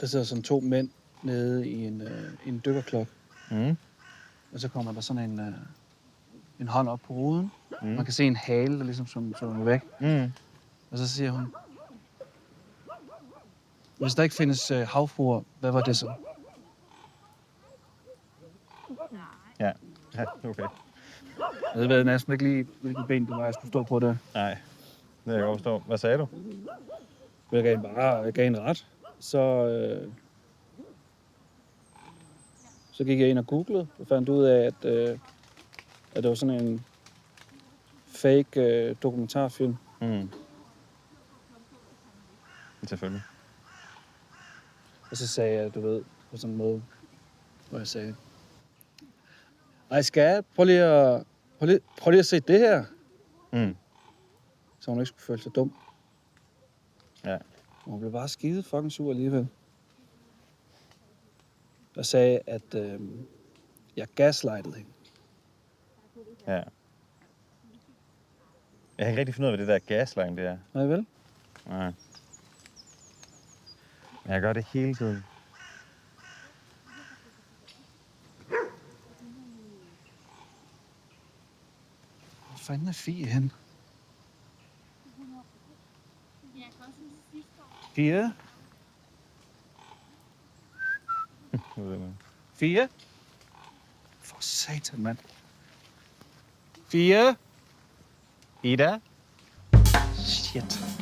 Der sidder sådan 2 mænd nede i en dykkerklok. Mm. Og så kommer der sådan en hånd op på ruden. Mm. Man kan se en hale, der ligesom svømmer væk. Mm. Og så siger hun, hvis der ikke findes havfruer, hvad var det så? Ja, okay. Jeg ved næsten ikke lige, hvilken ben det var, jeg skulle stå på der. Nej, det kan jeg godt forstå. Hvad sagde du? Jeg gav en ret. Så gik jeg ind og googlede og fandt ud af, at det var sådan en fake dokumentarfilm. Mm. Selvfølgelig. Og så sagde jeg, du ved, på sådan en måde, hvor jeg sagde, ej skat, prøv lige at se det her. Mm. Så hun ikke skulle føle sig dum. Ja. Og hun blev bare skide fucking sur alligevel. Og sagde, at jeg gaslightede hende. Ja. Jeg kan ikke rigtig finde ud af, hvad det der gaslighting det er. Nej vel? Nej. Men jeg gør det hele tiden. Hvor fanden er Fie henne? Fie? Fie? For satan, mand. Fie? Ida? Shit.